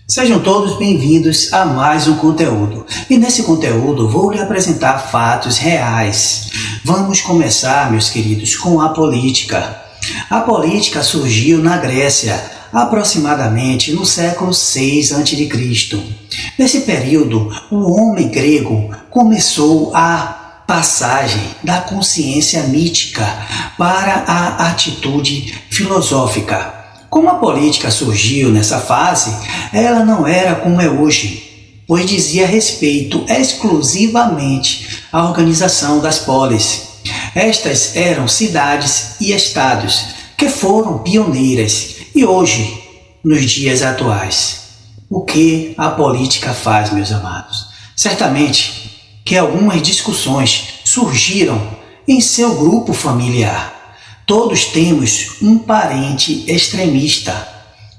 Sejam todos bem-vindos a mais um conteúdo. E nesse conteúdo vou lhe apresentar fatos reais. Vamos começar, meus queridos, com a política. A política surgiu na Grécia, aproximadamente no século VI a.C. Nesse período, o homem grego começou a passagem da consciência mítica para a atitude filosófica. Como a política surgiu nessa fase, ela não era como é hoje, pois dizia respeito exclusivamente à organização das polis. Estas eram cidades e estados que foram pioneiras e hoje, nos dias atuais, o que a política faz, meus amados? Certamente que algumas discussões surgiram em seu grupo familiar. Todos temos um parente extremista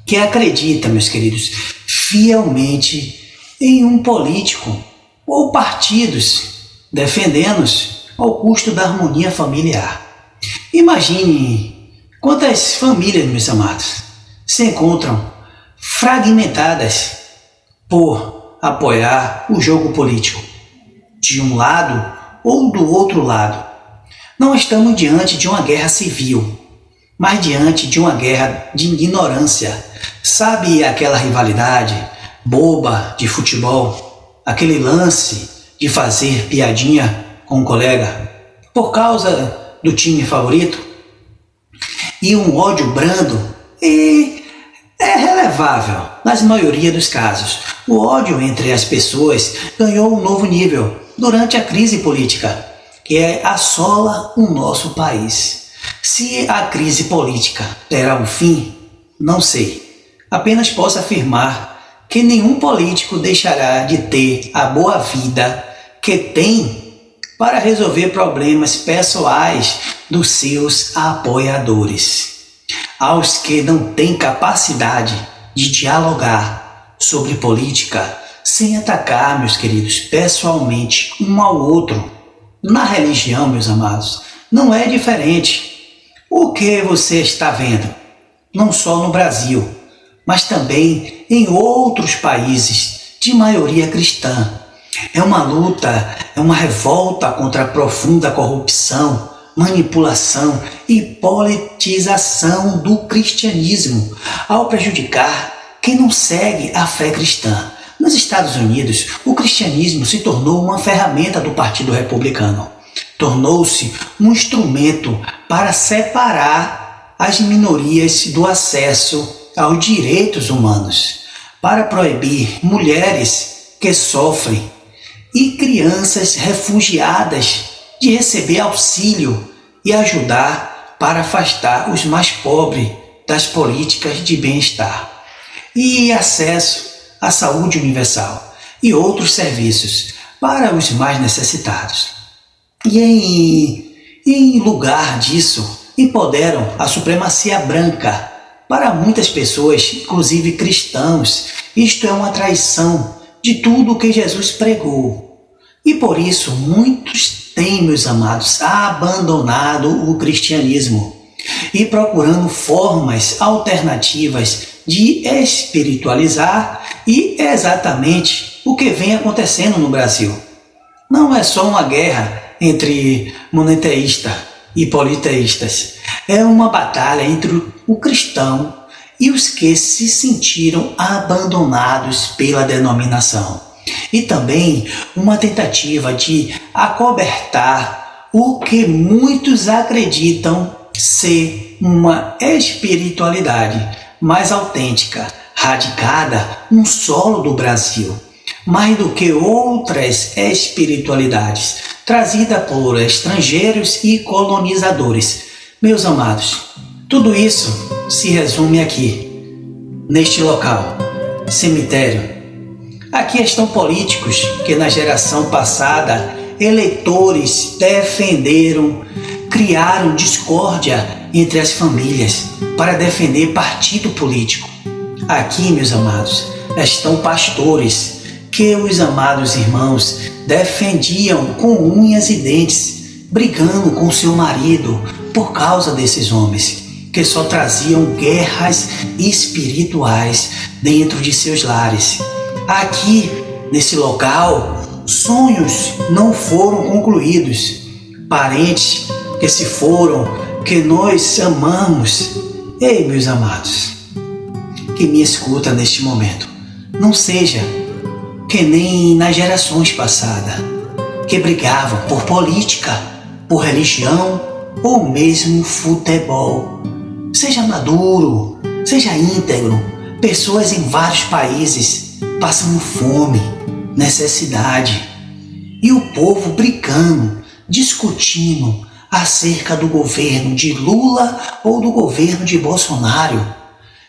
que acredita, meus queridos, fielmente em um político ou partidos defendendo-os ao custo da harmonia familiar. Imagine quantas famílias, meus amados, se encontram fragmentadas por apoiar o jogo político de um lado ou do outro lado. Não estamos diante de uma guerra civil, mas diante de uma guerra de ignorância. Sabe aquela rivalidade boba de futebol? Aquele lance de fazer piadinha com um colega por causa do time favorito? E um ódio brando é relevável na maioria dos casos. O ódio entre as pessoas ganhou um novo nível durante a crise política que assola o nosso país. Se a crise política terá um fim, não sei. Apenas posso afirmar que nenhum político deixará de ter a boa vida que tem para resolver problemas pessoais dos seus apoiadores. Aos que não têm capacidade de dialogar sobre política sem atacar, meus queridos, pessoalmente um ao outro. Na religião, meus amados, não é diferente. O que você está vendo, não só no Brasil, mas também em outros países de maioria cristã. É uma luta, é uma revolta contra a profunda corrupção, manipulação e politização do cristianismo, ao prejudicar quem não segue a fé cristã. Nos Estados Unidos, o cristianismo se tornou uma ferramenta do Partido Republicano. Tornou-se um instrumento para separar as minorias do acesso aos direitos humanos, para proibir mulheres que sofrem e crianças refugiadas de receber auxílio e ajudar para afastar os mais pobres das políticas de bem-estar e acesso à saúde universal e outros serviços para os mais necessitados. E em lugar disso, empoderam a supremacia branca. Para muitas pessoas, inclusive cristãos, isto é uma traição de tudo o que Jesus pregou. E por isso, muitos têm, meus amados, abandonado o cristianismo e procurando formas alternativas de espiritualizar, e é exatamente o que vem acontecendo no Brasil. Não é só uma guerra entre monoteístas e politeístas. É uma batalha entre o cristão e os que se sentiram abandonados pela denominação. E também uma tentativa de acobertar o que muitos acreditam ser uma espiritualidade mais autêntica, radicada no solo do Brasil, mais do que outras espiritualidades trazidas por estrangeiros e colonizadores. Meus amados, tudo isso se resume aqui, neste local, cemitério. Aqui estão políticos que na geração passada, eleitores defenderam, criaram discórdia entre as famílias para defender partido político. Aqui, meus amados, estão pastores que os amados irmãos defendiam com unhas e dentes, brigando com seu marido por causa desses homens. que só traziam guerras espirituais dentro de seus lares. Aqui, nesse local, sonhos não foram concluídos, parentes que se foram, que nós amamos. Ei, meus amados, que me escuta neste momento, não seja que nem nas gerações passadas, que brigavam por política, por religião ou mesmo futebol. Seja maduro, seja íntegro. Pessoas em vários países passando fome, necessidade, e o povo brigando, discutindo acerca do governo de Lula ou do governo de Bolsonaro.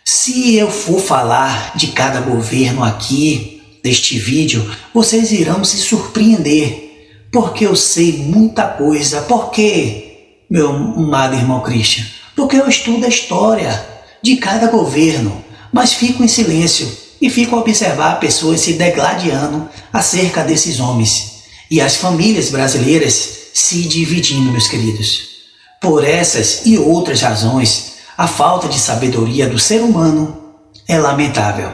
Se eu for falar de cada governo aqui neste vídeo, vocês irão se surpreender, porque eu sei muita coisa. Por quê, meu amado irmão Christian? Porque eu estudo a história de cada governo, mas fico em silêncio e fico a observar pessoas se degladiando acerca desses homens e as famílias brasileiras se dividindo, meus queridos. Por essas e outras razões, a falta de sabedoria do ser humano é lamentável.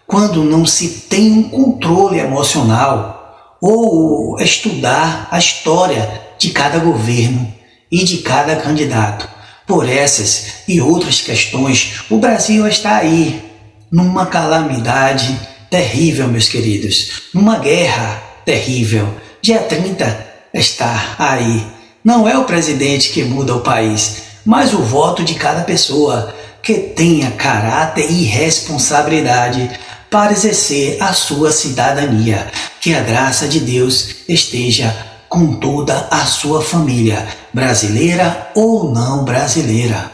Quando não se tem um controle emocional ou estudar a história de cada governo e de cada candidato. Por essas e outras questões, o Brasil está aí, numa calamidade terrível, meus queridos, numa guerra terrível. Dia 30 está aí. Não é o presidente que muda o país, mas o voto de cada pessoa que tenha caráter e responsabilidade para exercer a sua cidadania. Que a graça de Deus esteja com toda a sua família, brasileira ou não brasileira.